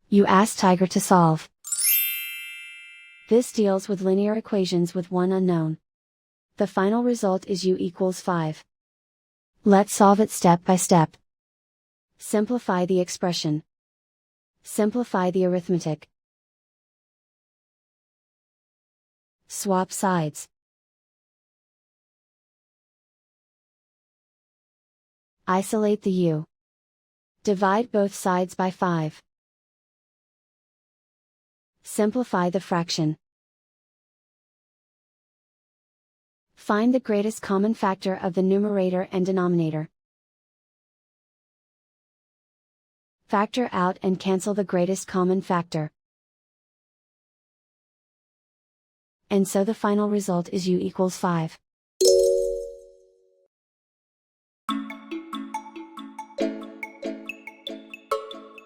You ask Tiger to solve. This deals with linear equations with one unknown. The final result is u equals 5. Let's solve it step by step. Simplify the expression. Simplify the arithmetic. Swap sides. Isolate the u. Divide both sides by 5. Simplify the fraction. Find the greatest common factor of the numerator and denominator. Factor out and cancel the greatest common factor. And so the final result is u equals 5.